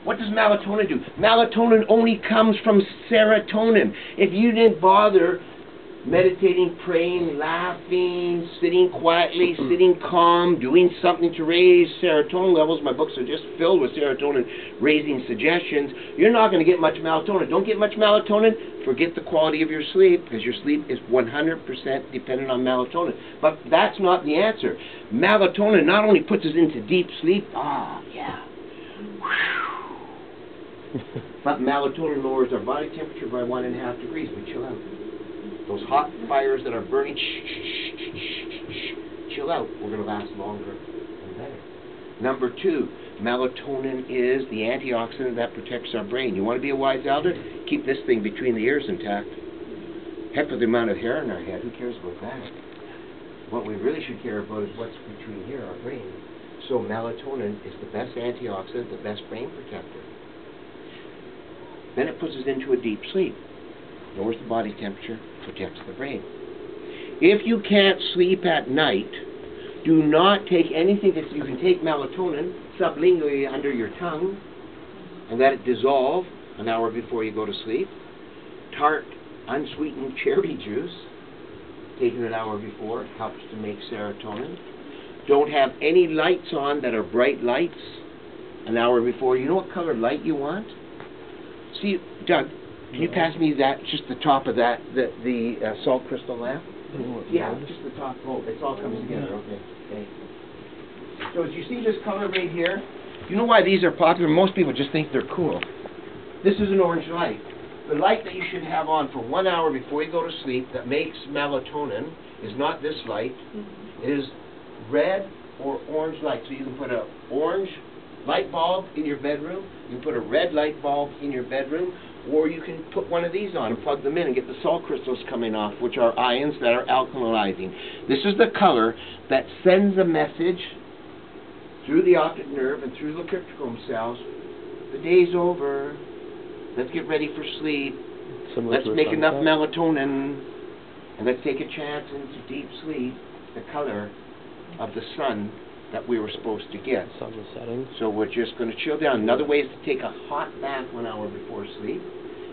What does melatonin do? Melatonin only comes from serotonin. If you didn't bother meditating, praying, laughing, sitting quietly, sitting calm, doing something to raise serotonin levels, my books are just filled with serotonin raising suggestions, you're not going to get much melatonin. Don't get much melatonin, forget the quality of your sleep, because your sleep is 100% dependent on melatonin. But that's not the answer. Melatonin not only puts us into deep sleep, but melatonin lowers our body temperature by 1.5 degrees. We chill out. Those hot fires that are burning, chill out. We're going to last longer and better. Number 2, melatonin is the antioxidant that protects our brain. You want to be a wise elder? Keep this thing between the ears intact. Heck with the amount of hair in our head. Who cares about that? What we really should care about is what's between here, our brain. So melatonin is the best antioxidant, the best brain protector. Then it puts us into a deep sleep. Lowers the body temperature, protects the brain. If you can't sleep at night, do not take anything that you can take melatonin sublingually under your tongue and let it dissolve an hour before you go to sleep. Tart, unsweetened cherry juice, taken an hour before, helps to make serotonin. Don't have any lights on that are bright lights an hour before. You know what color light you want? See, Doug, can you pass me that, just the top of that, the salt crystal lamp? Yeah, just the top. Oh, it's all comes together. Okay. Thanks. So as you see this color right here, you know why these are popular? Most people just think they're cool. This is an orange light. The light that you should have on for 1 hour before you go to sleep that makes melatonin is not this light. It is red or orange light. So you can put an orange light bulb in your bedroom, you can put a red light bulb in your bedroom, or you can put one of these on and plug them in and get the salt crystals coming off, which are ions that are alkalizing. This is the color that sends a message through the optic nerve and through the cryptochrome cells. The day's over. Let's get ready for sleep. Let's make enough melatonin, and let's take a chance into deep sleep. The color of the sun that we were supposed to get. Sun's setting. So we're just going to chill down. Another way is to take a hot bath 1 hour before sleep.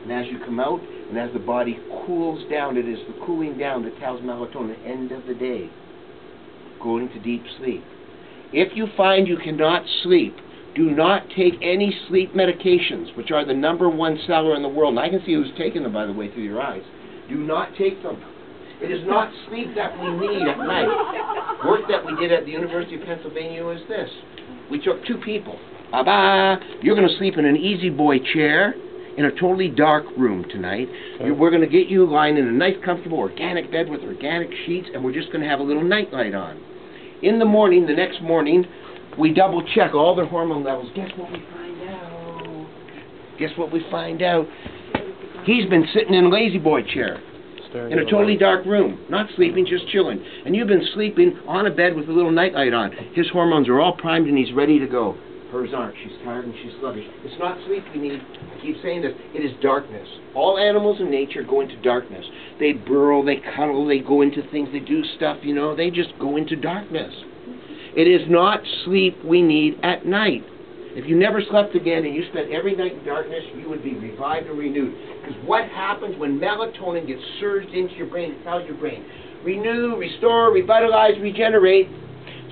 And as you come out, and as the body cools down, it is the cooling down that tells melatonin, end of the day, going to deep sleep. If you find you cannot sleep, do not take any sleep medications, which are the #1 seller in the world. And I can see who's taking them, by the way, through your eyes. Do not take them. It is not sleep that we need at night. Work that we did at the University of Pennsylvania was this. We took 2 people. You're going to sleep in an easy boy chair in a totally dark room tonight. Okay. We're going to get you lying in a nice, comfortable, organic bed with organic sheets, and we're just going to have a little night light on. In the morning, the next morning, we double check all their hormone levels. Guess what we find out? Guess what we find out? He's been sitting in a lazy boy chair. In a totally dark room, not sleeping, just chilling. And you've been sleeping on a bed with a little nightlight on. His hormones are all primed and he's ready to go. Hers aren't. She's tired and she's sluggish. It's not sleep we need. I keep saying this. It is darkness. All animals in nature go into darkness. They burrow, they cuddle, they go into things, they do stuff, you know. They just go into darkness. It is not sleep we need at night. If you never slept again and you spent every night in darkness, you would be revived and renewed. Because what happens when melatonin gets surged into your brain, it tells your brain, renew, restore, revitalize, regenerate.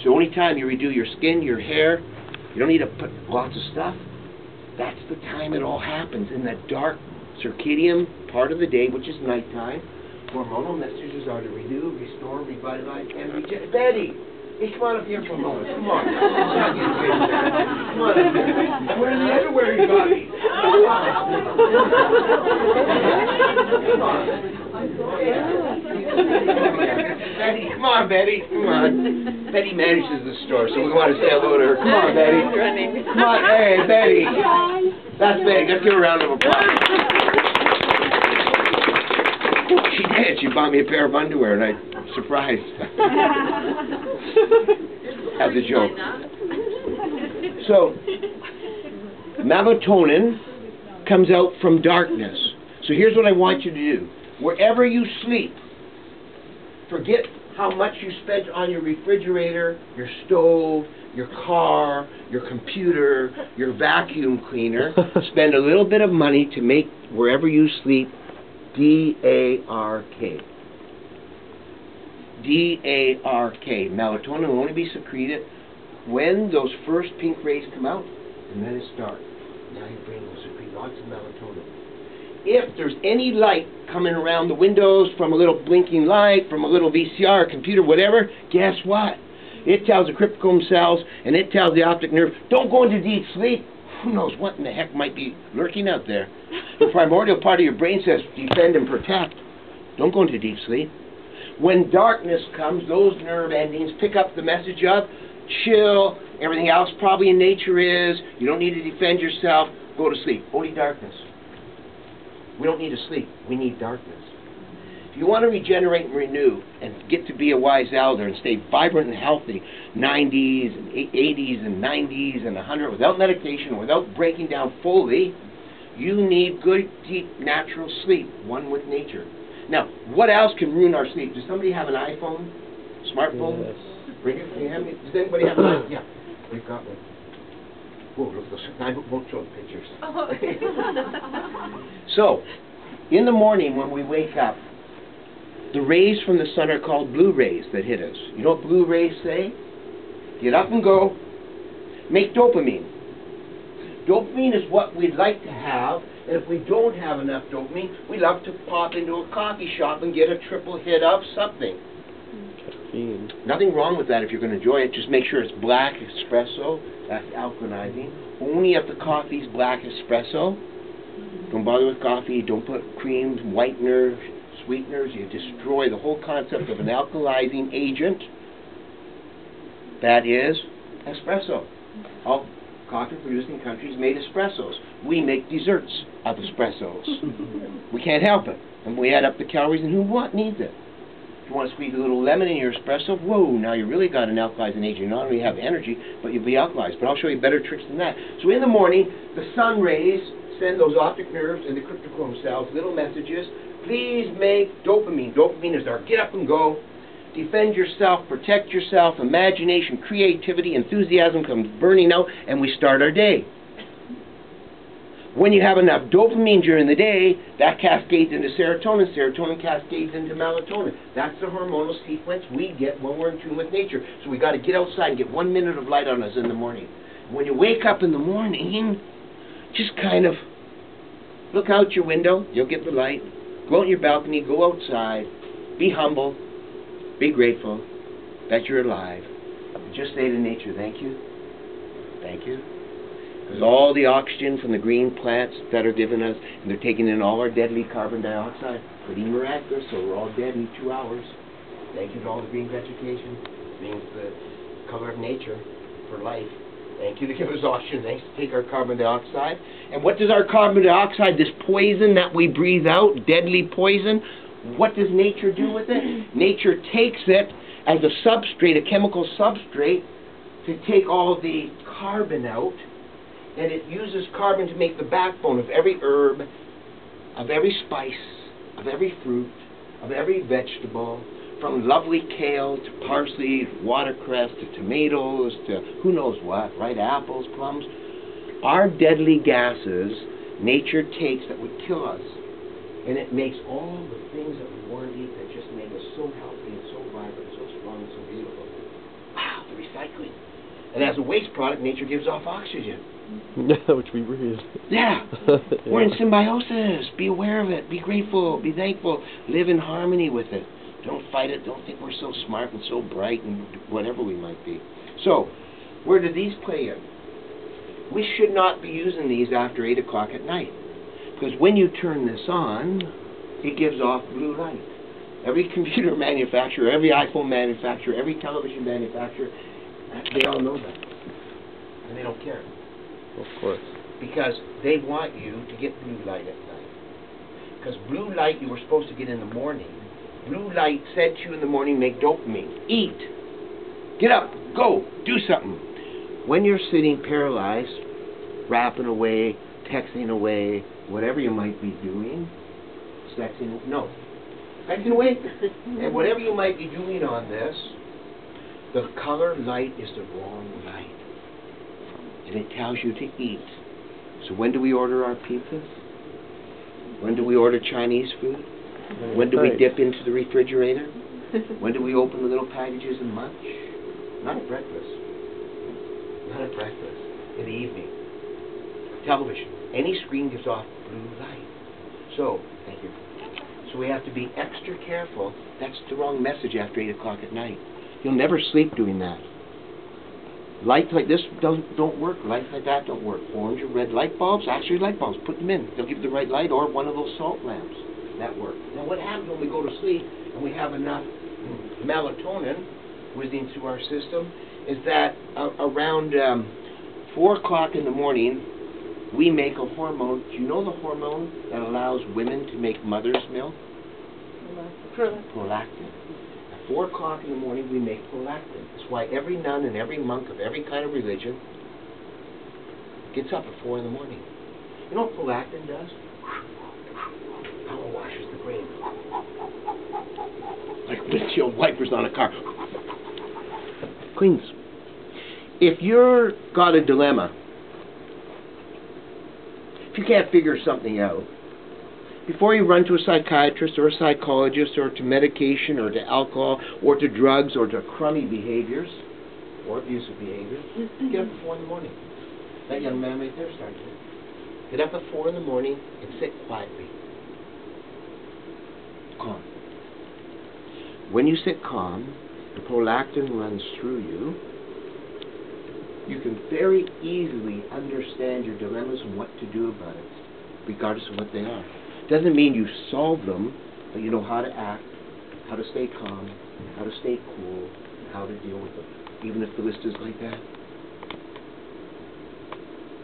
So only time you redo your skin, your hair, you don't need to put lots of stuff. That's the time it all happens, in that dark circadian part of the day, which is nighttime. Hormonal messages are to renew, restore, revitalize, and regenerate. Betty! Hey, come on up here for a moment. Come on. Come on up here. I'm wearing the underwear you got me. Come on. Betty, come on, Betty. Come on. Betty manages the store, so we want to say hello to her. Come on, Betty. Come on. Hey, Betty. That's Betty. Let's give her a round of applause. She did. She bought me a pair of underwear, and I'm surprised. As a joke. So, melatonin comes out from darkness. So here's what I want you to do. Wherever you sleep, forget how much you spent on your refrigerator, your stove, your car, your computer, your vacuum cleaner. Spend a little bit of money to make wherever you sleep D-A-R-K. D-A-R-K. Melatonin will only be secreted when those first pink rays come out, and then it's dark. Now your brain will secrete lots of melatonin. If there's any light coming around the windows from a little blinking light, from a little VCR, computer, whatever, guess what? It tells the cryptochrome cells, and it tells the optic nerve, don't go into deep sleep. Who knows what in the heck might be lurking out there. The primordial part of your brain says, defend and protect. Don't go into deep sleep. When darkness comes, those nerve endings pick up the message of chill, everything else probably in nature is, you don't need to defend yourself, go to sleep. Only darkness. We don't need to sleep, we need darkness. If you want to regenerate and renew and get to be a wise elder and stay vibrant and healthy, 90s and 80s and 90s and 100 without medication, without breaking down fully, you need good, deep, natural sleep, one with nature. Now, what else can ruin our sleep? Does somebody have an iPhone? Smartphone? Yes. Bring it, does anybody have an iPhone? Yeah, we've got one. Whoa, look, I won't show the pictures. So, in the morning when we wake up, the rays from the sun are called blue rays that hit us. You know what blue rays say? Get up and go. Make dopamine. Dopamine is what we'd like to have, and if we don't have enough dopamine, we love to pop into a coffee shop and get a triple hit of something. Caffeine. Nothing wrong with that if you're going to enjoy it. Just make sure it's black espresso. That's alkalinizing. Only if the coffee's black espresso. Don't bother with coffee. Don't put creams, whiteners, sweeteners. You destroy the whole concept of an alkalizing agent. That is espresso. All coffee-producing countries made espressos. We make desserts of espressos. We can't help it. And we add up the calories, and what needs it? If you want to squeeze a little lemon in your espresso, whoa, now you really got an alkalizing agent. You not only have energy, but you'll be alkalized. But I'll show you better tricks than that. So in the morning, the sun rays send those optic nerves and the cryptochrome cells little messages. Please make dopamine. Dopamine is our get up and go. Defend yourself, protect yourself, imagination, creativity, enthusiasm comes burning out, and we start our day. When you have enough dopamine during the day, that cascades into serotonin. Serotonin cascades into melatonin. That's the hormonal sequence we get when we're in tune with nature. So we got to get outside and get 1 minute of light on us in the morning. When you wake up in the morning, just kind of look out your window. You'll get the light. Go out on your balcony. Go outside. Be humble. Be grateful that you're alive. Just say to nature, thank you. Thank you. Because all the oxygen from the green plants that are given us, and they're taking in all our deadly carbon dioxide, pretty miraculous, so we're all dead in 2 hours. Thank you to all the green vegetation. It means the color of nature for life. Thank you to give us oxygen. Thanks to take our carbon dioxide. And what does our carbon dioxide, this poison that we breathe out, deadly poison, what does nature do with it? Nature takes it as a substrate, a chemical substrate, to take all the carbon out, and it uses carbon to make the backbone of every herb, of every spice, of every fruit, of every vegetable, from lovely kale to parsley, watercress to tomatoes to who knows what, right? Apples, plums. Our deadly gases, nature takes that would kill us, and it makes all the things that we want to eat that just make us so healthy and so vibrant, so strong and so beautiful. Wow, the recycling. And as a waste product, nature gives off oxygen. Which we breathe. Yeah. We're in symbiosis. Be aware of it. Be grateful. Be thankful. Live in harmony with it. Don't fight it. Don't think we're so smart and so bright and whatever we might be. So, where do these play in? We should not be using these after 8 o'clock at night. Because when you turn this on, it gives off blue light. Every computer manufacturer, every iPhone manufacturer, every television manufacturer, they all know that. And they don't care. Of course. Because they want you to get blue light at night. Because blue light you were supposed to get in the morning. Blue light said to you in the morning, make dopamine. Eat. Get up. Go. Do something. When you're sitting paralyzed, rapping away, texting away, whatever you might be doing, texting away, and whatever you might be doing on this, The color light is the wrong light. And it tells you to eat. So when do we order our pizzas? When do we order Chinese food? When do we dip into the refrigerator? When do we open the little packages and munch? Not at breakfast. Not at breakfast. In the evening. Television. Any screen gives off blue light. So, thank you. So we have to be extra careful. That's the wrong message after 8 o'clock at night. You'll never sleep doing that. Lights like this don't work. Lights like that don't work. Orange or red light bulbs, actually light bulbs, put them in. They'll give you the right light, or one of those salt lamps. That works. Now what happens when we go to sleep and we have enough melatonin whizzing through our system is that around 4 o'clock in the morning we make a hormone. Do you know the hormone that allows women to make mother's milk? Prolactin. At 4 o'clock in the morning we make prolactin. That's why every nun and every monk of every kind of religion gets up at 4 in the morning. You know what prolactin does? Power washes the brain. Like windshield wipers on a car. Cleans. If you're got a dilemma, if you can't figure something out, before you run to a psychiatrist or a psychologist or to medication or to alcohol or to drugs or to crummy behaviors or abusive behaviors, get up at 4 in the morning. That young man right there started it. Get up at 4 in the morning and sit quietly. Calm. When you sit calm, the prolactin runs through you. You can very easily understand your dilemmas and what to do about it, regardless of what they are. Doesn't mean you solve them, but you know how to act, how to stay calm, how to stay cool, how to deal with them, even if the list is like that.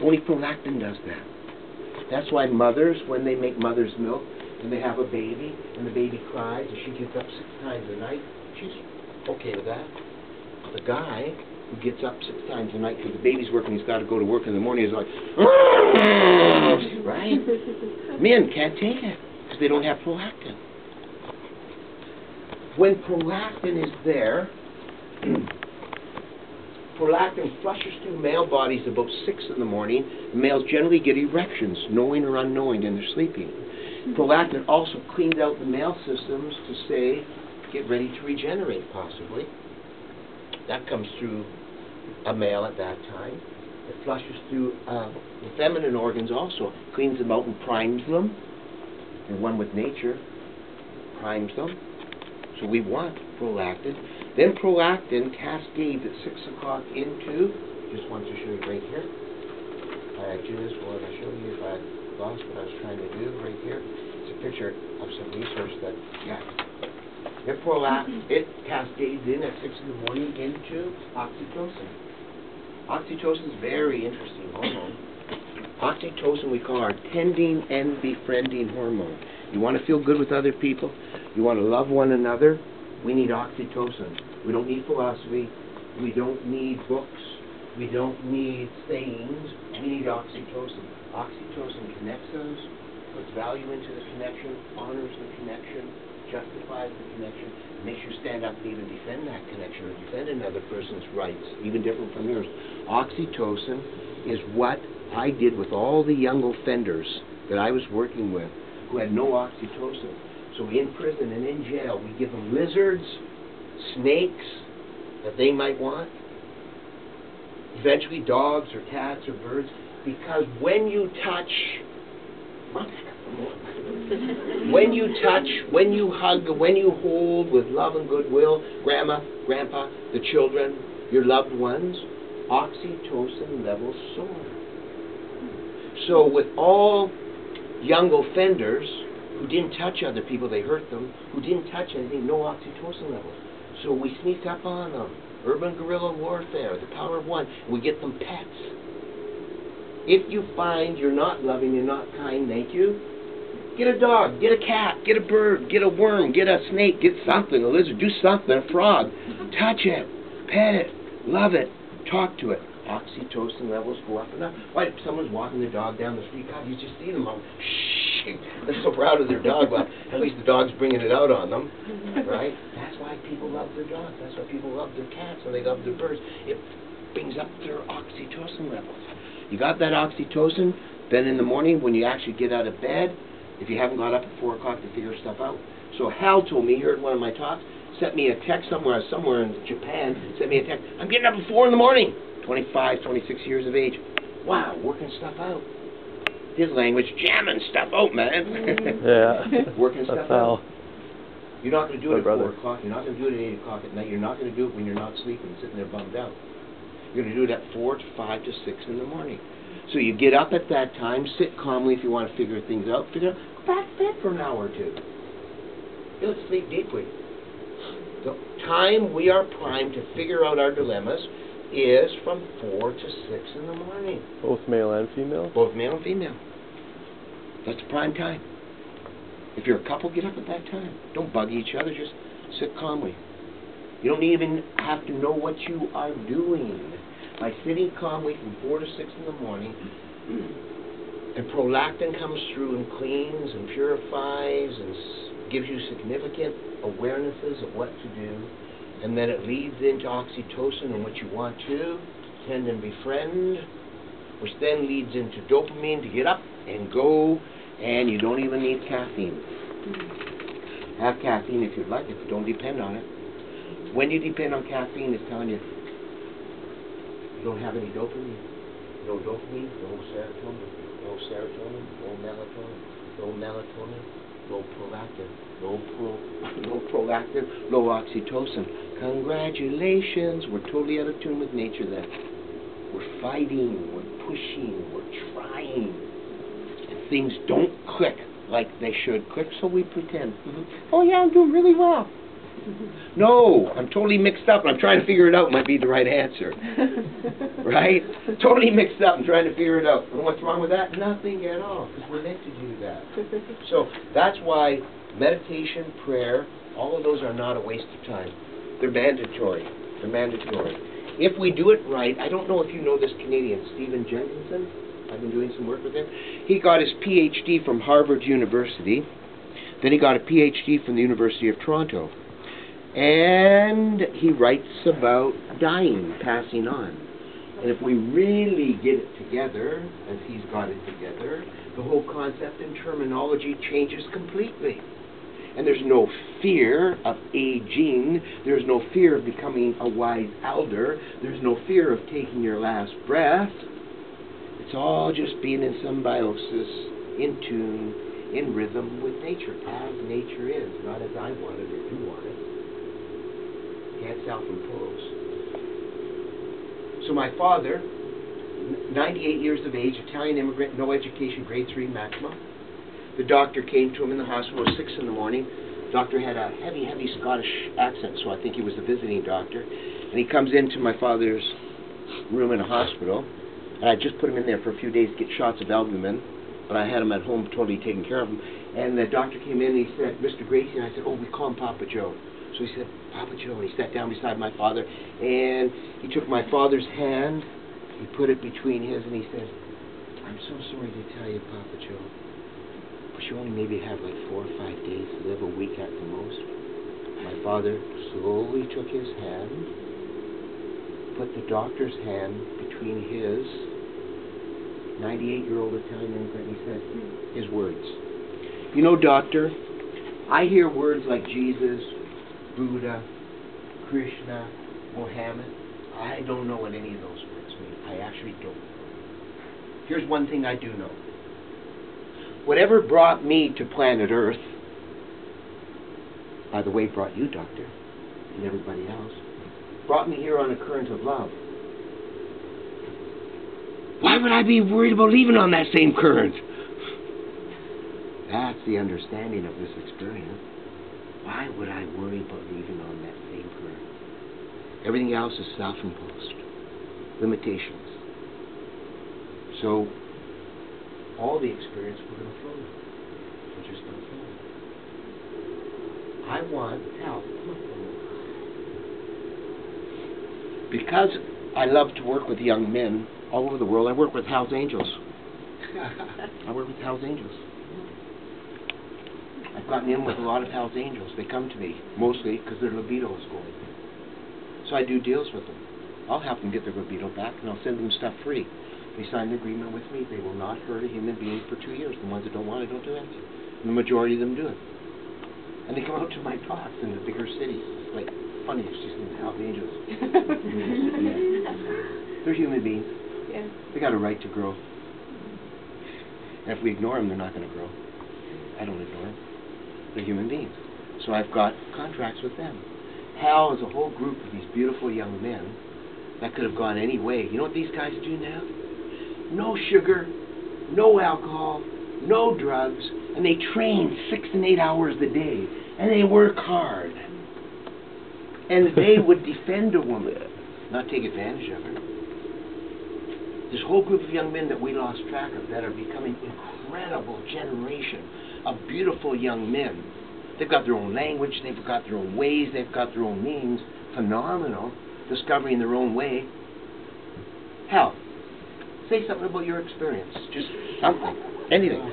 Only prolactin does that. That's why mothers, when they make mother's milk, and they have a baby, and the baby cries, and she gets up 6 times a night, she's okay with that. The guy who gets up 6 times a night because the baby's working, he's got to go to work in the morning, is like, right? Men can't take it because they don't have prolactin. When prolactin is there, prolactin flushes through male bodies about 6 in the morning. Males generally get erections, knowing or unknowing, and they're sleeping. Prolactin also cleans out the male systems to say, get ready to regenerate, possibly. That comes through a male at that time. It flushes through the feminine organs also, cleans them out and primes them. They're one with nature, primes them. So we want prolactin. Then prolactin cascades at 6 o'clock into, just want to show you right here. I just want to show you if I lost what I was trying to do right here. It's a picture of some research that, it cascades in at 6 in the morning into oxytocin. Oxytocin is very interesting hormone. Oxytocin we call our tending and befriending hormone. You want to feel good with other people? You want to love one another? We need oxytocin. We don't need philosophy. We don't need books. We don't need sayings. We need oxytocin. Oxytocin connects us, puts value into the connection, honors the connection, justifies the connection, makes you stand up and even defend that connection or defend another person's rights, even different from yours. Oxytocin is what I did with all the young offenders that I was working with who had no oxytocin. So in prison and in jail, we give them lizards, snakes that they might want, eventually dogs or cats or birds, because when you touch, when you touch, when you hug, when you hold with love and goodwill, grandma, grandpa, the children, your loved ones, oxytocin levels soar. So with all young offenders who didn't touch other people, they hurt them, who didn't touch anything, no oxytocin levels. So we sneak up on them. Urban guerrilla warfare, the power of one. We get them pets. If you find you're not loving, you're not kind, thank you, get a dog, get a cat, get a bird, get a worm, get a snake, get something, a lizard, do something, a frog. Touch it, pet it, love it, talk to it. Oxytocin levels go up and up. Why, if someone's walking their dog down the street, God, you just see them all, shh. They're so proud of their dog. Well, at least the dog's bringing it out on them, right? That's why people love their dogs. That's why people love their cats and they love their birds. It brings up their oxytocin levels. You got that oxytocin, then in the morning when you actually get out of bed, if you haven't got up at 4 o'clock to figure stuff out. So Hal told me, he heard one of my talks, sent me a text somewhere in Japan, sent me a text, I'm getting up at 4 in the morning, 25, 26 years of age. Wow, working stuff out. His language, jamming stuff out, man. Yeah. Working stuff out. You're not going to do it at 4 o'clock, you're not going to do it at 8 o'clock at night, you're not going to do it when you're not sleeping, sitting there bummed out. You're going to do it at 4 to 5 to 6 in the morning. So you get up at that time, sit calmly if you want to figure things out, go back to bed for an hour or two. You'll sleep deeply. The time we are primed to figure out our dilemmas is from 4 to 6 in the morning. Both male and female? Both male and female. That's the prime time. If you're a couple, get up at that time. Don't bug each other, just sit calmly. You don't even have to know what you are doing. By sitting calmly from 4 to 6 in the morning, and prolactin comes through and cleans and purifies and gives you significant awarenesses of what to do, and then it leads into oxytocin and what you want to tend and befriend, which then leads into dopamine to get up and go, and you don't even need caffeine. Have caffeine if you'd like it, but don't depend on it. When you depend on caffeine, it's telling you you don't have any dopamine. No dopamine, no serotonin, no serotonin, no melatonin, no melatonin, no prolactin, no prolactin, no oxytocin. Congratulations, we're totally out of tune with nature then. We're fighting, we're pushing, we're trying. And things don't click like they should click, so we pretend. Oh yeah, I'm doing really well. No, I'm totally mixed up and I'm trying to figure it out might be the right answer. Right? Totally mixed up and trying to figure it out. And what's wrong with that? Nothing at all, because we're meant to do that. So that's why meditation, prayer, all of those are not a waste of time. They're mandatory. They're mandatory. If we do it right, I don't know if you know this Canadian, Stephen Jenkinson. I've been doing some work with him. He got his PhD from Harvard University. Then he got a PhD from the University of Toronto. And he writes about dying, passing on. And if we really get it together, as he's got it together, the whole concept and terminology changes completely. And there's no fear of aging. There's no fear of becoming a wise elder. There's no fear of taking your last breath. It's all just being in symbiosis, in tune, in rhythm with nature, as nature is, not as I want it or you want it. Can't self-impose. So my father, 98 years of age, Italian immigrant, no education, grade 3 maximum. The doctor came to him in the hospital at 6 in the morning. The doctor had a heavy, heavy Scottish accent, so I think he was the visiting doctor. And he comes into my father's room in a hospital, and I just put him in there for a few days to get shots of albumin, but I had him at home totally taking care of him. And the doctor came in and he said, Mr. Gracie, and I said, oh, we call him Papa Joe. So he said, Papa Joe, and he sat down beside my father, and he took my father's hand, he put it between his, and he said, I'm so sorry to tell you, Papa Joe, but you only maybe have like 4 or 5 days to live, a week at the most. My father slowly took his hand, put the doctor's hand between his, 98-year-old Italian immigrant, and he said his words. You know, doctor, I hear words like Jesus, Buddha, Krishna, Mohammed. I don't know what any of those words mean. I actually don't. Here's one thing I do know. Whatever brought me to planet Earth, by the way, brought you, doctor, and everybody else, brought me here on a current of love. Why would I be worried about leaving on that same current? That's the understanding of this experience. Why would I worry about leaving on that same current? Everything else is self-imposed. Limitations. So, all the experience we're going to flow. We're just going to flow. I want help. Because I love to work with young men all over the world, I work with House Angels. I work with House Angels. gotten in with a lot of Hell's Angels. They come to me, mostly because their libido is going. So I do deals with them. I'll help them get their libido back, and I'll send them stuff free. They sign an agreement with me. They will not hurt a human being for 2 years. The ones that don't want it don't do anything. And the majority of them do it. And they come out to my talks in the bigger cities. It's like funny, it's just in Hell's Angels. They're human beings. Yeah. They got a right to grow. And if we ignore them, they're not going to grow. I don't ignore them. They're human beings. So I've got contracts with them. Hal is a whole group of these beautiful young men that could have gone any way. You know what these guys do now? No sugar, no alcohol, no drugs, and they train 6 and 8 hours a day, and they work hard. And they would defend a woman, not take advantage of her. This whole group of young men that we lost track of that are becoming incredible generation of beautiful young men. They've got their own language, they've got their own ways, they've got their own means. Phenomenal. Discovering their own way. Hal, say something about your experience. Just something. Anything.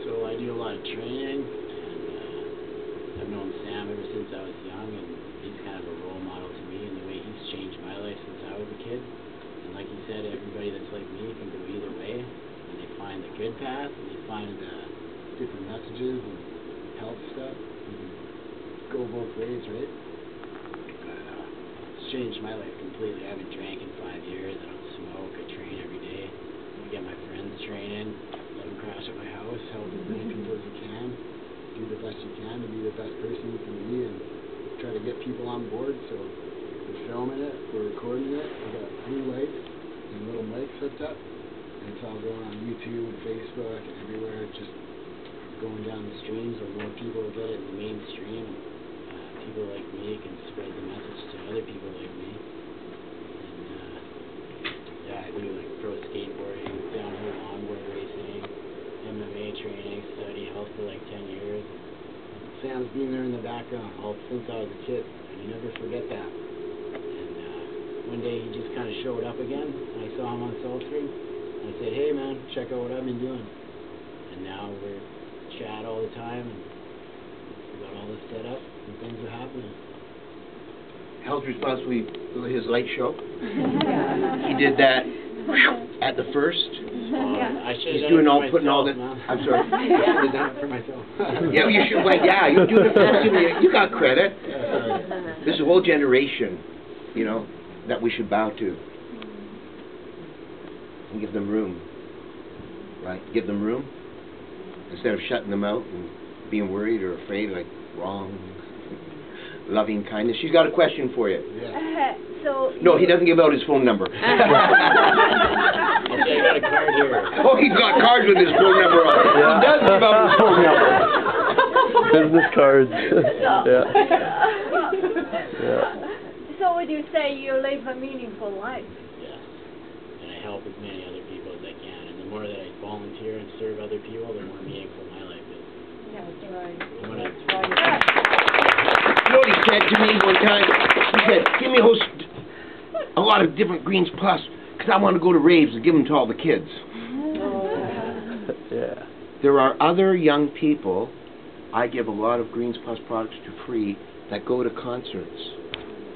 So I do a lot of training, and I've known Sam ever since I was young, and he's kind of a role model to me in the way he's changed my life since I was a kid. And like he said, everybody that's like me can go either way, and they find the good path, and they find different messages and health stuff. You can go both ways, right? It's changed my life completely. I haven't drank in 5 years. I don't smoke. I train every day. I get my friends training. Let them crash at my house. Help as many people as you can. Do the best you can to be the best person you can be, and try to get people on board. So we're filming it. We're recording it. We got blue lights and little mics hooked up, and it's all going on YouTube, Facebook, and everywhere. Just going down the stream so more people will get it in the mainstream. People like me can spread the message to other people like me. And yeah, I do like pro skateboarding, downhill longboard racing, MMA training, study health for like 10 years. Sam's been there in the background all since I was a kid, and you never forget that. And one day he just kind of showed up again, and I saw him on Salt Stream. I said, hey man, check out what I've been doing. And now we're chat all the time, and we got all this set up, and things are happening. Hal's responsible for his light show. He did that at the first. He's doing all, putting all the. Man. I'm sorry. I should have done it for myself. Yeah, you should. Well, yeah, you're doing it for you got credit. This is a whole generation, you know, that we should bow to and give them room. Right? Give them room instead of shutting them out and being worried or afraid, like wrong. Loving kindness. She's got a question for you. Yeah. No, he doesn't give out his phone number. I got a card here. Oh, he's got cards with his phone number on. Yeah. He does give out his phone number. Business cards. Yeah. Yeah. So would you say you live a meaningful life? Yes. And I help as many other people as I can. And the more that I volunteer and serve other people, the more meaningful my life is. Yeah, that's right. And when I, You know what he said to me one time? He said, give me a lot of different Greens Plus, because I want to go to raves and give them to all the kids. Yeah. There are other young people, I give a lot of Greens Plus products to free, that go to concerts,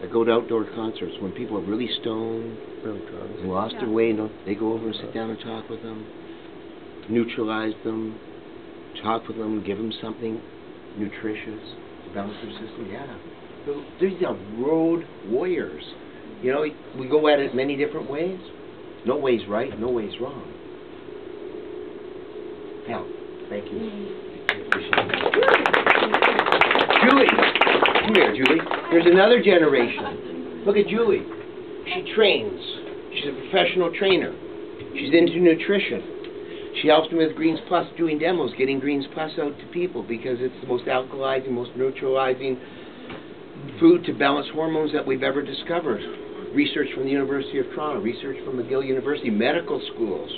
that go to outdoor concerts, when people are really stoned, Really drunk. and lost their way, and they go over and sit down and talk with them, neutralize them, talk with them, give them something nutritious. Balance their system, yeah. These are road warriors. You know, we go at it many different ways. No way's right, no way's wrong. Hal, thank you. Julie, come here, Julie. There's another generation. Look at Julie. She trains. She's a professional trainer. She's into nutrition. She helps me with Greens Plus, doing demos, getting Greens Plus out to people because it's the most alkalizing, most neutralizing food to balance hormones that we've ever discovered. Research from the University of Toronto, research from McGill University, medical schools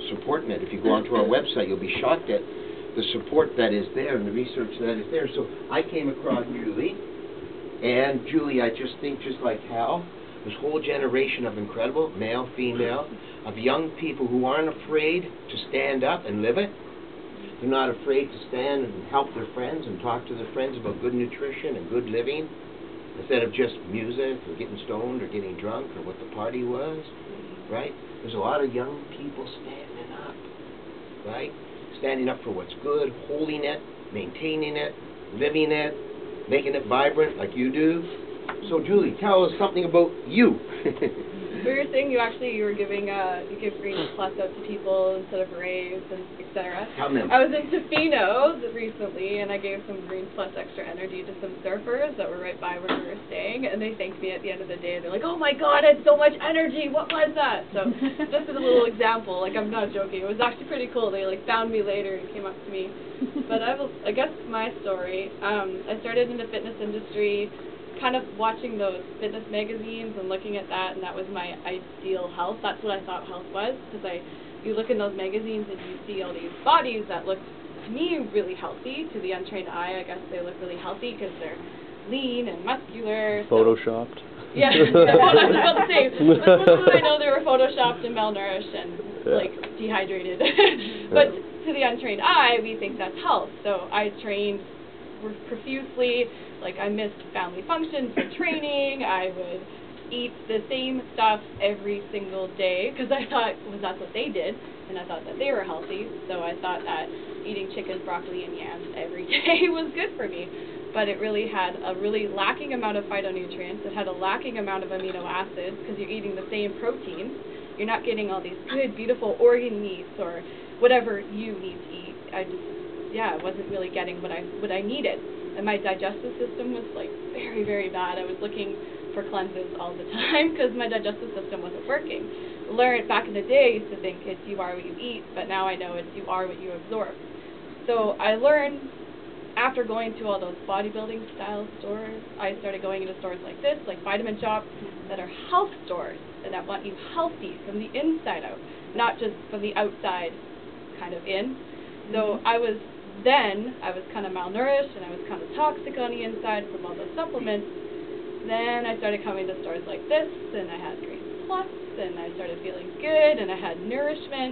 supporting it. If you go onto our website, you'll be shocked at the support that is there and the research that is there. So I came across Julie, and Julie, I just think, just like Hal, this whole generation of incredible, male, female, of young people who aren't afraid to stand up and live it. They're not afraid to stand and help their friends and talk to their friends about good nutrition and good living, instead of just music or getting stoned or getting drunk or what the party was, right? There's a lot of young people standing up, right? Standing up for what's good, holding it, maintaining it, living it, making it vibrant like you do. So Julie, tell us something about you. We were saying you were giving you give green plus out to people instead of raves and etc. Tell them. I was in Tofino recently, and I gave some green plus extra energy to some surfers that were right by where we were staying, and they thanked me at the end of the day. They're like, "Oh my God, I had so much energy. What was that?" So just as a little example, like I'm not joking. It was actually pretty cool. They like found me later and came up to me. But I guess my story. I started in the fitness industry, kind of watching those fitness magazines and looking at that, and that was my ideal health. That's what I thought health was, because you look in those magazines and you see all these bodies that look, to me, really healthy. To the untrained eye, I guess they look really healthy because they're lean and muscular. Photoshopped. Yeah, I was about to say, I know they were photoshopped and malnourished and like dehydrated. But to the untrained eye, we think that's health. So I trained profusely. Like I missed family functions for training. I would eat the same stuff every single day because I thought, well, that's what they did, and I thought that they were healthy. So I thought that eating chicken, broccoli, and yams every day was good for me. But it really had a really lacking amount of phytonutrients. It had a lacking amount of amino acids because you're eating the same proteins. You're not getting all these good, beautiful organ meats or whatever you need to eat. I just, wasn't really getting what I needed. And my digestive system was like very, very bad. I was looking for cleanses all the time because my digestive system wasn't working. Back in the day, I used to think it's you are what you eat, but now I know it's you are what you absorb. So I learned after going to all those bodybuilding style stores, I started going into stores like this, like Vitamin Shop, that are health stores and that want you healthy from the inside out, not just from the outside kind of in. So I was kind of malnourished and I was kind of toxic on the inside from all those supplements. Then I started coming to stores like this, and I had Green Plus, and I started feeling good, and I had nourishment.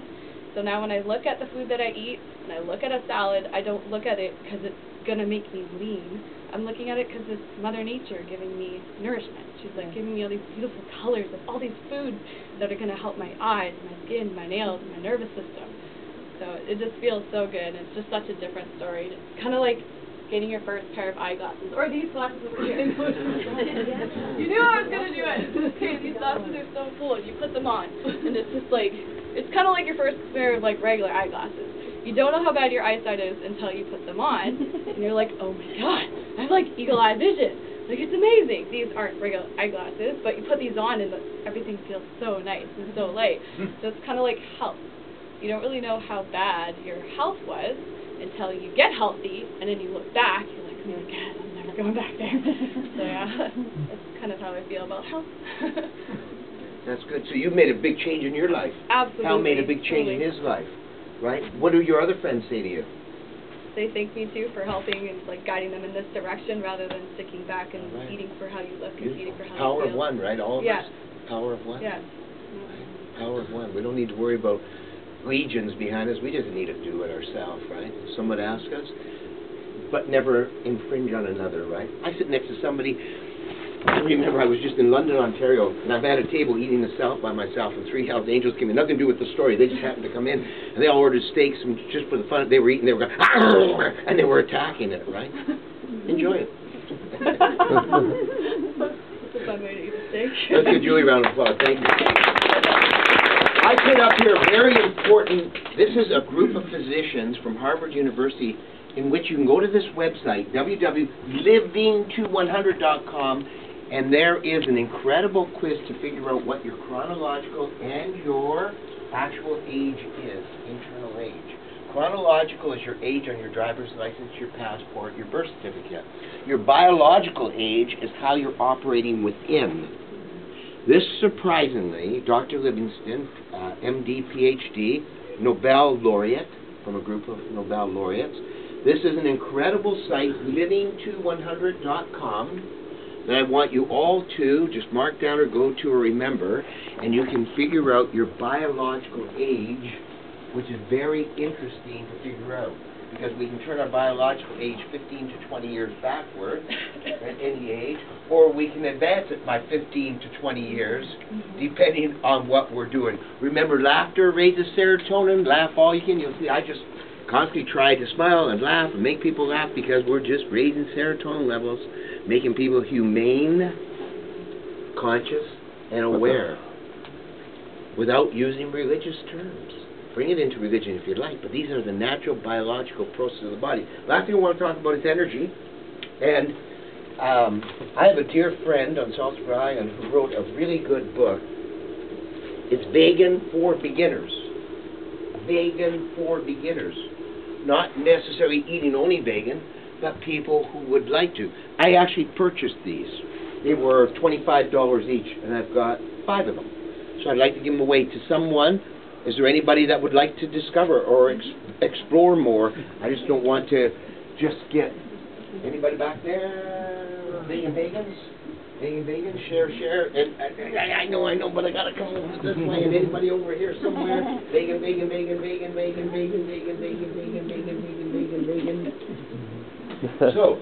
So now when I look at the food that I eat, and I look at a salad, I don't look at it because it's going to make me lean. I'm looking at it because it's Mother Nature giving me nourishment. She's like giving me all these beautiful colors of all these foods that are going to help my eyes, my skin, my nails, my nervous system. So it just feels so good. It's just such a different story. It's kind of like getting your first pair of eyeglasses, or these glasses over here. You knew I was going to do it. Okay, these glasses are so cool. You put them on, and it's just like, it's kind of like your first pair of like regular eyeglasses. You don't know how bad your eyesight is until you put them on, and you're like, oh my God, I have like eagle eye vision. Like, it's amazing. These aren't regular eyeglasses, but you put these on, and everything feels so nice and so light. So it's kind of like health. You don't really know how bad your health was until you get healthy, and then you look back, you're like, oh my God, I'm never going back there. So yeah, that's kind of how I feel about health. That's good. So you've made a big change in your life. Absolutely. Hal made a big change in his life, right? What do your other friends say to you? They thank me too for helping and like guiding them in this direction rather than sticking back and eating for how you look and eating for how you feel. Power of one, right? All of us. Power of one. Yeah. Right? Power of one. We don't need to worry about legions behind us. We just need to do it ourselves, right? Someone ask us, but never infringe on another, right? I sit next to somebody. I remember I was just in London, Ontario, and I'm at a table eating the South by myself, and 3 Hells Angels came in. Nothing to do with the story. They just happened to come in, and they all ordered steaks, and just for the fun, they were eating. They were going, and they were attacking it, right? Enjoy it. That's a fun way to eat a steak. Let's give Julie a round of applause. Thank you. I put up here very important, this is a group of physicians from Harvard University in which you can go to this website, www.living2100.com, and there is an incredible quiz to figure out what your chronological and your actual age is, internal age. Chronological is your age on your driver's license, your passport, your birth certificate. Your biological age is how you're operating within. This, surprisingly, Dr. Livingston, MD, PhD, Nobel laureate, from a group of Nobel laureates. This is an incredible site, living2100.com, that I want you all to just mark down or go to or remember, and you can figure out your biological age which is very interesting to figure out, because we can turn our biological age 15 to 20 years backward at any age, or we can advance it by 15 to 20 years, depending on what we're doing. Remember, laughter raises serotonin. Laugh all you can. You'll see I just constantly try to smile and laugh and make people laugh, because we're just raising serotonin levels, making people humane, conscious, and aware, without using religious terms. Bring it into religion if you'd like, but these are the natural biological processes of the body. Last thing I want to talk about is energy. And I have a dear friend on Salzburg Island who wrote a really good book. It's Vegan for Beginners. Vegan for beginners. Not necessarily eating only vegan, but people who would like to. I actually purchased these. They were $25 each, and I've got 5 of them. So I'd like to give them away to someone. Is there anybody that would like to discover or explore more? I just don't want to just get anybody back there. Vegan vegans? Vegan vegans? Share. And I know, but I gotta come over this way. And anybody over here somewhere? Vegan. So,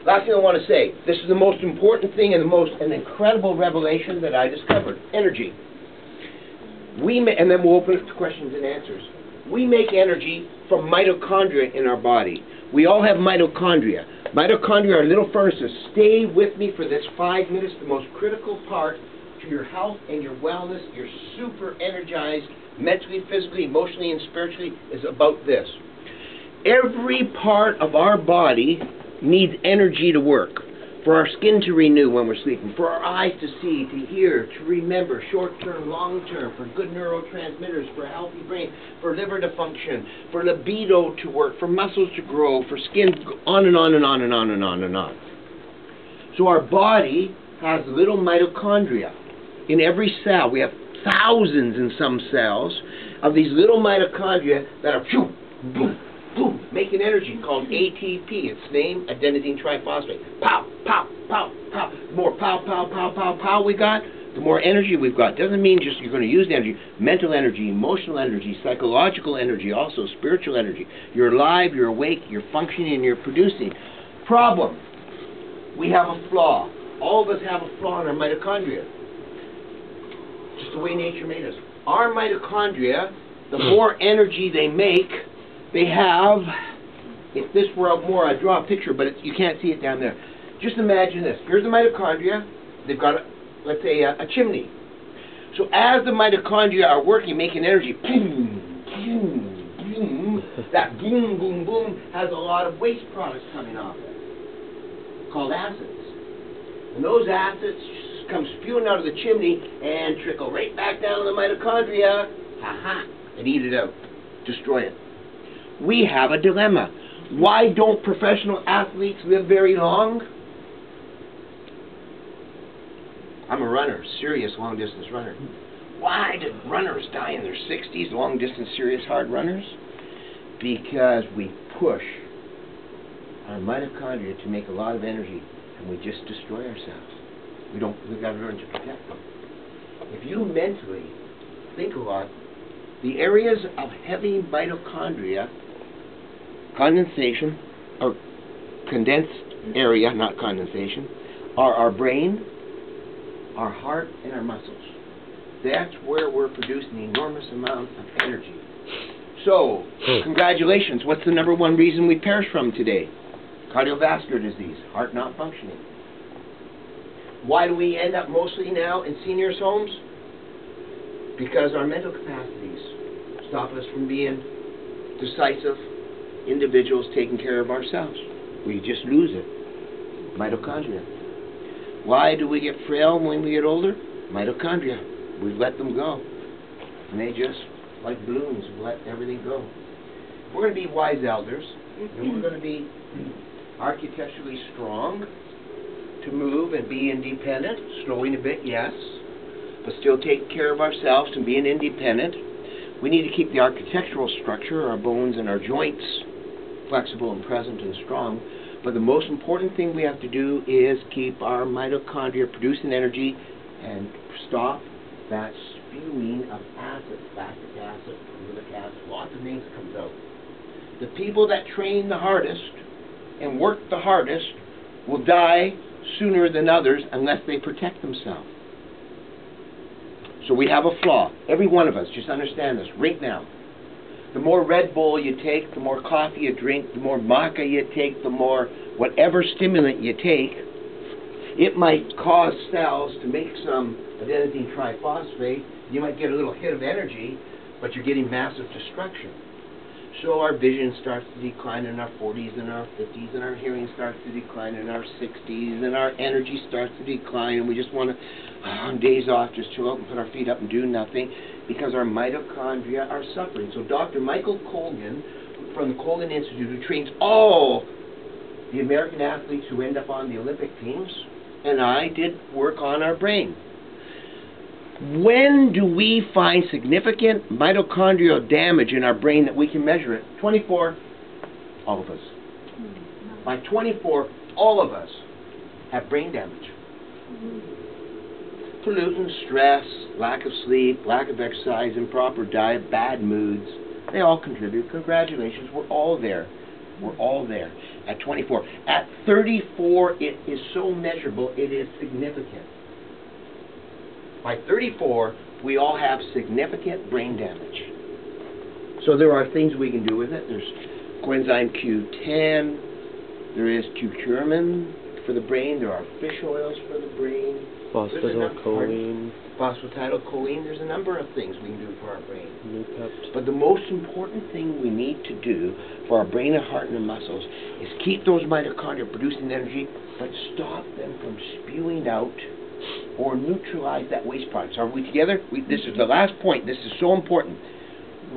last thing I want to say. This is the most important thing and an incredible revelation that I discovered. Energy. And then we'll open it to questions and answers. We make energy from mitochondria in our body. We all have mitochondria. Mitochondria are little furnaces. Stay with me for this 5 minutes. The most critical part to your health and your wellness, you're super energized, mentally, physically, emotionally, and spiritually, is about this. Every part of our body needs energy to work. For our skin to renew when we're sleeping, for our eyes to see, to hear, to remember, short-term, long-term, for good neurotransmitters, for a healthy brain, for liver to function, for libido to work, for muscles to grow, for skin, on and on and on and on and on and on. So our body has little mitochondria. In every cell, we have thousands in some cells of these little mitochondria that are boom, making energy called ATP. Its name, adenosine triphosphate. Pow, pow, pow, pow. The more pow, pow, pow, pow, pow we got, the more energy we've got. Doesn't mean just you're going to use the energy. Mental energy, emotional energy, psychological energy, also spiritual energy. You're alive, you're awake, you're functioning, and you're producing. Problem. We have a flaw. All of us have a flaw in our mitochondria. Just the way nature made us. Our mitochondria, the more energy they make, they have, if this were out more, I'd draw a picture, but you can't see it down there. Just imagine this. Here's the mitochondria. They've got, let's say, a chimney. So as the mitochondria are working, making energy, boom, boom, boom, that boom, boom, boom has a lot of waste products coming off it, called acids. And those acids come spewing out of the chimney and trickle right back down to the mitochondria, and eat it out, destroy it. We have a dilemma. Why don't professional athletes live very long? I'm a runner, serious long-distance runner. Why do runners die in their 60s, long-distance, serious, hard runners? Because we push our mitochondria to make a lot of energy, and we just destroy ourselves. We've got to learn to protect them. If you mentally think a lot, the areas of heavy mitochondria, condensation, or condensed area, not condensation, are our brain, our heart, and our muscles. That's where we're producing an enormous amount of energy. So, congratulations. What's the #1 reason we perish from today? Cardiovascular disease, heart not functioning. Why do we end up mostly now in seniors' homes? Because our mental capacities stop us from being decisive individuals taking care of ourselves. We just lose it. Mitochondria. Why do we get frail when we get older? Mitochondria. We let them go. And they just, like balloons, let everything go. We're going to be wise elders, and we're going to be architecturally strong to move and be independent, slowing a bit, yes, but still taking care of ourselves and being independent. We need to keep the architectural structure, our bones and our joints, flexible and present and strong. But the most important thing we have to do is keep our mitochondria producing energy and stop that spewing of acid, lactic acid, formic acid, lots of names comes out. The people that train the hardest and work the hardest will die sooner than others unless they protect themselves. So we have a flaw. Every one of us, just understand this right now. The more Red Bull you take, the more coffee you drink, the more maca you take, the more whatever stimulant you take, it might cause cells to make some adenosine triphosphate. You might get a little hit of energy, but you're getting massive destruction. So our vision starts to decline in our 40s and our 50s, and our hearing starts to decline in our 60s, and our energy starts to decline, and we just want to, on days off, just chill out and put our feet up and do nothing, because our mitochondria are suffering. So Dr. Michael Colgan from the Colgan Institute, who trains all the American athletes who end up on the Olympic teams, and I did work on our brain. When do we find significant mitochondrial damage in our brain that we can measure it? 24, all of us. By 24, all of us have brain damage. Pollutants, stress, lack of sleep, lack of exercise, improper diet, bad moods, they all contribute. Congratulations, we're all there. We're all there at 24. At 34, it is so measurable, it is significant. By 34, we all have significant brain damage. So there are things we can do with it. There's coenzyme Q10, there is curcumin for the brain, there are fish oils for the brain. Phosphatidylcholine. Phosphatidylcholine, there's a number of things we can do for our brain. Nupept. But the most important thing we need to do for our brain and heart and the muscles is keep those mitochondria producing energy, but stop them from spewing out or neutralize that waste product. Are we together? This is the last point. This is so important.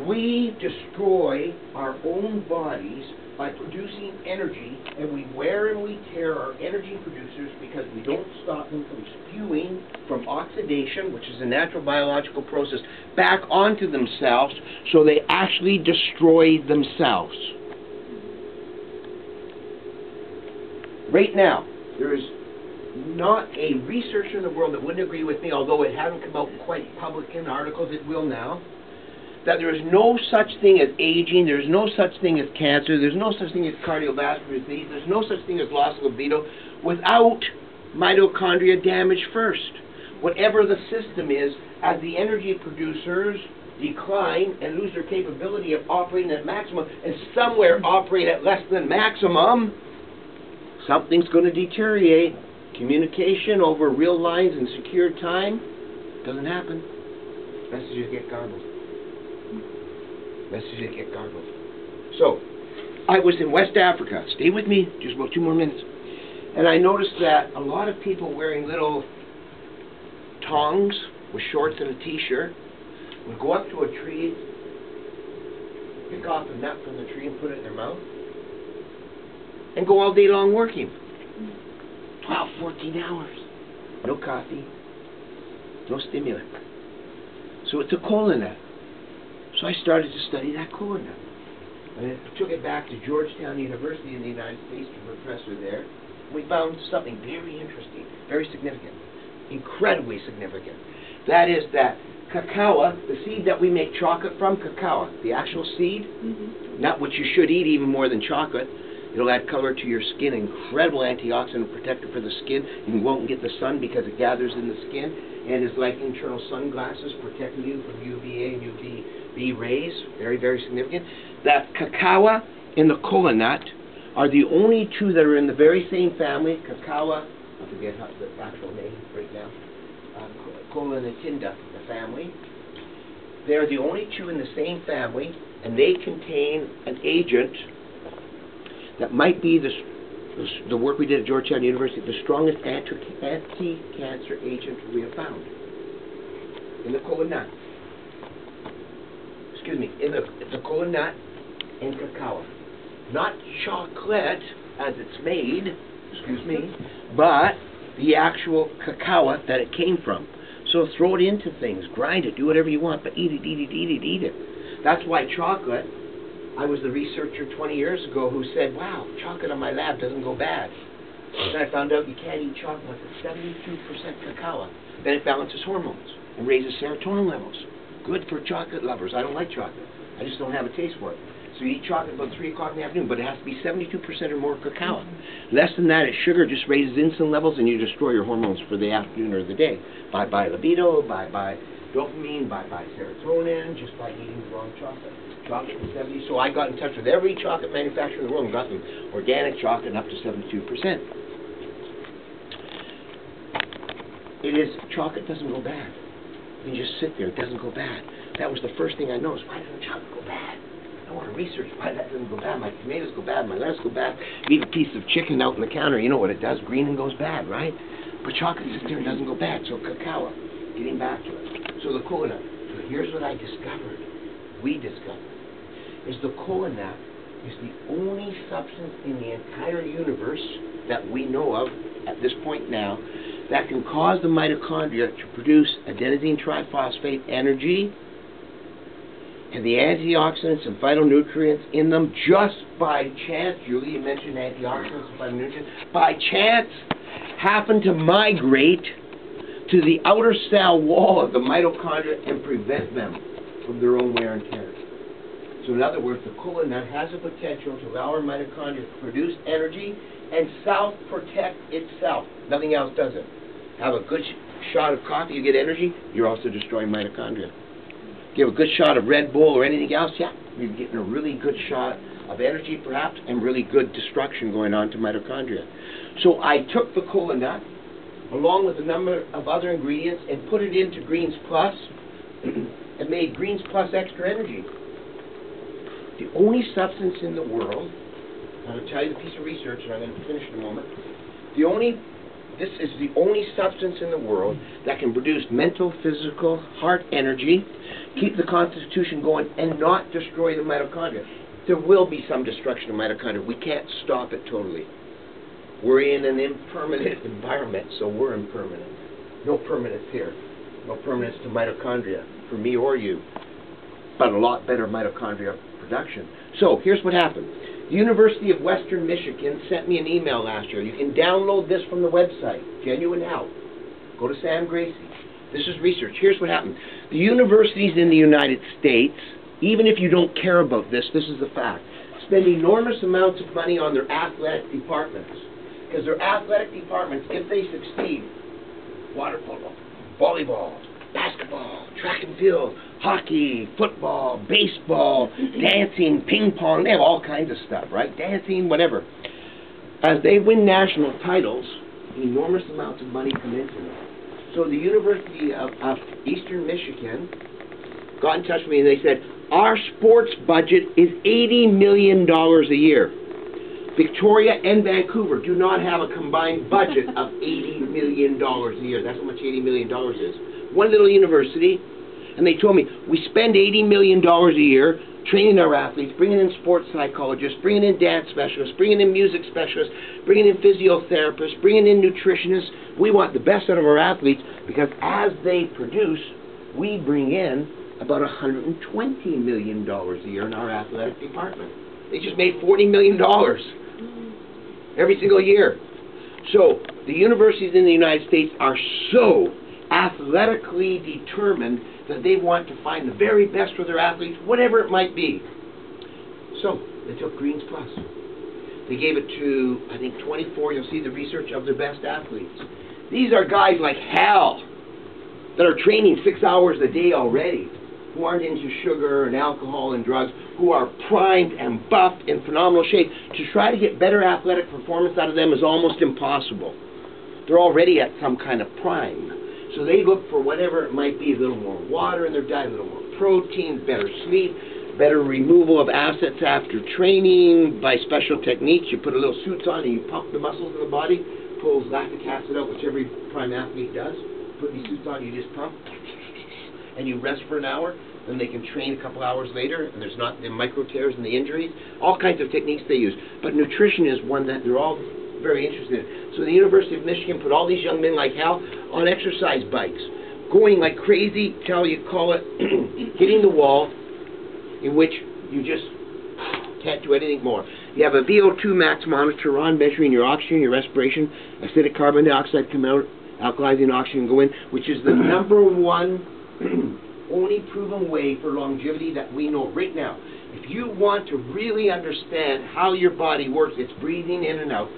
We destroy our own bodies by producing energy, and we wear and we tear our energy producers because we don't stop them from spewing from oxidation, which is a natural biological process, back onto themselves, so they actually destroy themselves. Right now, there is not a researcher in the world that wouldn't agree with me, although it hasn't come out quite public in articles, it will now, that there is no such thing as aging, there's no such thing as cancer, there's no such thing as cardiovascular disease, there's no such thing as loss of libido without mitochondria damage first. Whatever the system is, as the energy producers decline and lose their capability of operating at maximum, and somewhere operate at less than maximum, something's going to deteriorate. Communication over real lines and secure time doesn't happen. Messages get garbled. Messages get garbled. So, I was in West Africa. Stay with me, just about 2 more minutes. And I noticed that a lot of people wearing little tongs with shorts and a t-shirt would go up to a tree, pick off a nut from the tree and put it in their mouth, and go all day long working. 12, 14 hours. No coffee, no stimulant. So it's a kola nut. So I started to study that kola nut. And I took it back to Georgetown University in the United States, to a professor there. We found something very interesting, very significant, incredibly significant. That is that cacao, the seed that we make chocolate from, cacao, the actual seed, not what you should eat even more than chocolate. It'll add color to your skin, incredible antioxidant protector for the skin. You won't get the sun because it gathers in the skin, and is like internal sunglasses protecting you from UVA and UVB rays. Very, very significant. That cacao and the kola nut are the only two that are in the very same family. Cacao, I forget how the actual name right now. Colonitinda, the family. They're the only two in the same family, and they contain an agent that might be the work we did at Georgetown University, the strongest anti-cancer agent we have found in the kola nut. Excuse me, in the kola nut and cacao. Not chocolate as it's made, excuse me, but the actual cacao that it came from. So throw it into things, grind it, do whatever you want, but eat it, eat it, eat it, eat it. That's why chocolate, I was the researcher 20 years ago who said, wow, chocolate on my lab doesn't go bad. Then I found out you can't eat chocolate with 72% cacao. Then it balances hormones and raises serotonin levels. Good for chocolate lovers. I don't like chocolate. I just don't have a taste for it. So you eat chocolate about 3 o'clock in the afternoon, but it has to be 72% or more cacao. Less than that, it's sugar, just raises insulin levels, and you destroy your hormones for the afternoon or the day. Bye-bye libido, bye-bye dopamine, bye-bye serotonin, just by eating the wrong chocolate. Chocolate in 70, so I got in touch with every chocolate manufacturer in the world and got them organic chocolate up to 72%. Chocolate doesn't go bad. You just sit there, it doesn't go bad. That was the first thing I noticed. Why doesn't chocolate go bad? I want to research why that doesn't go bad. My tomatoes go bad, my lettuce go bad. You eat a piece of chicken out on the counter, you know what it does, green and goes bad, right? But chocolate sits there and doesn't go bad. So cacao, getting back to it. So the kola nut. So here's what I discovered. We discovered. Is the kola nut is the only substance in the entire universe that we know of at this point now that can cause the mitochondria to produce adenosine triphosphate energy and the antioxidants and phytonutrients in them just by chance. Julie, you mentioned antioxidants and phytonutrients. By chance, happen to migrate to the outer cell wall of the mitochondria and prevent them from their own wear and tear. So in other words, the kola nut has the potential to allow our mitochondria to produce energy and self-protect itself. Nothing else does it. Have a good shot of coffee, you get energy, you're also destroying mitochondria. Give a good shot of Red Bull or anything else, yeah, you're getting a really good shot of energy perhaps and really good destruction going on to mitochondria. So I took the kola nut along with a number of other ingredients and put it into Greens Plus and made Greens Plus Extra Energy. The only substance in the world, I'm going to tell you the piece of research and I'm going to finish in a moment, this is the only substance in the world that can produce mental, physical, heart energy, keep the constitution going, and not destroy the mitochondria. There will be some destruction of mitochondria. We can't stop it totally. We're in an impermanent environment, so we're impermanent. No permanence here. No permanence to mitochondria for me or you, but a lot better mitochondria production. So here's what happened. The University of Western Michigan sent me an email last year. You can download this from the website, Genuine Health. Go to Sam Gracie. This is research. Here's what happened. The universities in the United States, even if you don't care about this, this is the fact, spend enormous amounts of money on their athletic departments. Because their athletic departments, if they succeed, water polo, volleyball, basketball, track and field, hockey, football, baseball, dancing, ping pong, they have all kinds of stuff, right? Dancing, whatever. As they win national titles, enormous amounts of money come into them. So the University of Eastern Michigan got in touch with me and they said, our sports budget is $80 million a year. Victoria and Vancouver do not have a combined budget of $80 million a year. That's how much $80 million is. One little university, and they told me, we spend $80 million a year training our athletes, bringing in sports psychologists, bringing in dance specialists, bringing in music specialists, bringing in physiotherapists, bringing in nutritionists. We want the best out of our athletes because as they produce, we bring in about $120 million a year in our athletic department. They just made $40 million every single year. So the universities in the United States are so athletically determined that they want to find the very best for their athletes, whatever it might be. So they took Greens Plus. They gave it to, I think, 24, you'll see the research of their best athletes. These are guys like hell that are training 6 hours a day already, who aren't into sugar and alcohol and drugs, who are primed and buffed in phenomenal shape. To try to get better athletic performance out of them is almost impossible. They're already at some kind of prime. So they look for whatever it might be, a little more water in their diet, a little more protein, better sleep, better removal of assets after training by special techniques. You put a little suits on and you pump the muscles in the body, pulls lactic acid out, which every prime athlete does. Put these suits on, you just pump, and you rest for an hour. Then they can train a couple hours later, and there's not the micro tears and the injuries. All kinds of techniques they use. But nutrition is one that they're all very interested in. So the University of Michigan put all these young men like hell on exercise bikes, going like crazy till you call it hitting the wall, in which you just can't do anything more. You have a VO2 max monitor on, measuring your oxygen, your respiration, acidic carbon dioxide come out, alkalizing oxygen go in, which is the #1 only proven way for longevity that we know right now. If you want to really understand how your body works, it's breathing in and out.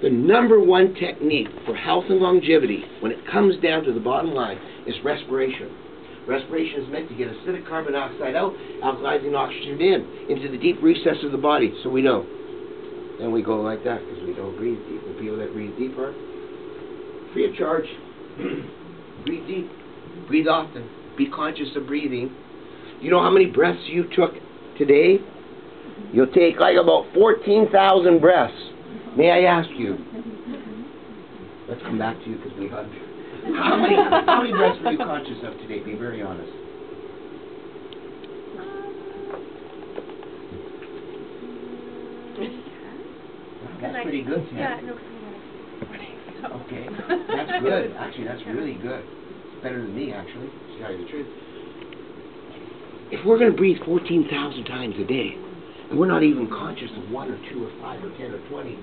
The number one technique for health and longevity, when it comes down to the bottom line, is respiration. Respiration is meant to get acidic carbon dioxide out, alkalizing oxygen into the deep recess of the body, so we know. Then we go like that because we don't breathe deep. The people that breathe deep are free of charge. Breathe deep. Breathe often. Be conscious of breathing. You know how many breaths you took today? You'll take like about 14,000 breaths. May I ask you? Let's come back to you because we hugged. How many breaths were you conscious of today? Be very honest. That's pretty good, Sam. Yeah, no. Okay, that's good. Actually, that's really good. It's better than me, actually, to tell you the truth. If we're going to breathe 14,000 times a day, and we're not even conscious of 1 or 2 or 5 or 10 or 20,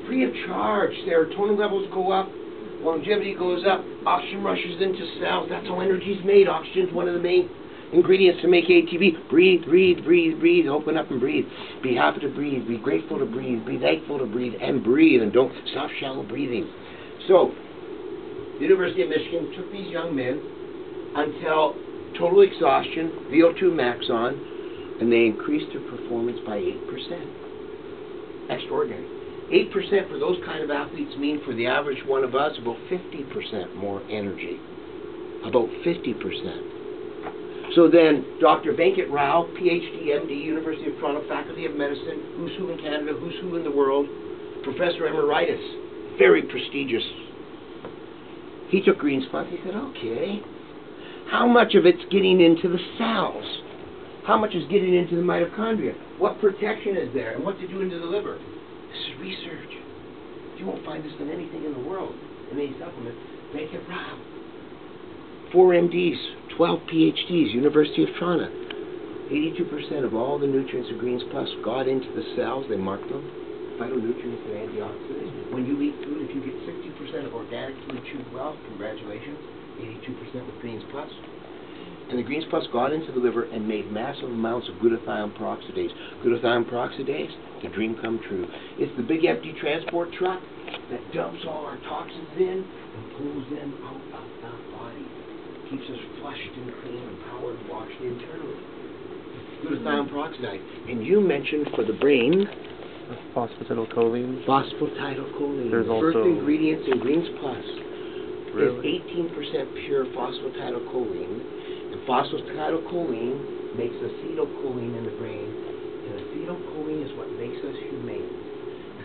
free of charge, serotonin levels go up, longevity goes up, oxygen rushes into cells. That's how energy is made. Oxygen is one of the main ingredients to make ATP. Breathe, breathe, breathe, breathe. Open up and breathe. Be happy to breathe. Be grateful to breathe. Be thankful to breathe. And breathe. And don't stop shallow breathing. So, the University of Michigan took these young men until total exhaustion, VO2 max on, and they increased their performance by 8%. Extraordinary. 8% for those kind of athletes mean for the average one of us about 50% more energy. About 50%. So then, Dr. Venkat Rao, PhD, MD, University of Toronto, Faculty of Medicine, who's who in Canada, who's who in the world, Professor Emeritus, very prestigious. He took Green's Plus. He said, okay, how much of it's getting into the cells? How much is getting into the mitochondria? What protection is there? And what's it doing to the liver? This is research. You won't find this in anything in the world, in any supplement. Venkat Rao. 4 MDs, 12 PhDs, University of Toronto. 82% of all the nutrients of Greens Plus got into the cells. They marked them. Phytonutrients and antioxidants. When you eat food, if you get 60% of organic food chewed well, congratulations. 82% with Greens Plus. And the Greens Plus got into the liver and made massive amounts of glutathione peroxidase. Glutathione peroxidase, the dream come true. It's the big empty transport truck that dumps all our toxins in and pulls them out of the body. Keeps us flushed and clean and powered, washed internally. Glutathione peroxidase. And you mentioned for the brain, phosphatidylcholine. Phosphatidylcholine. There's the first also ingredients in Greens Plus really? is 18% pure phosphatidylcholine. And phosphatidylcholine makes acetylcholine in the brain. And acetylcholine is what makes us humane.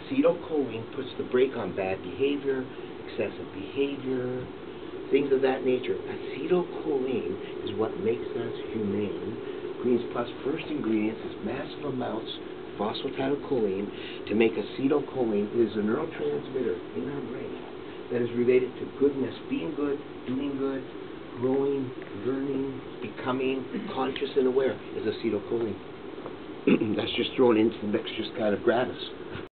Acetylcholine puts the brake on bad behavior, excessive behavior, things of that nature. Acetylcholine is what makes us humane. Greens Plus first ingredients is massive amounts of phosphatidylcholine to make acetylcholine. It is a neurotransmitter in our brain that is related to goodness, being good, doing good, growing, learning, becoming conscious and aware is acetylcholine. That's just thrown into the mix just kind of gratis.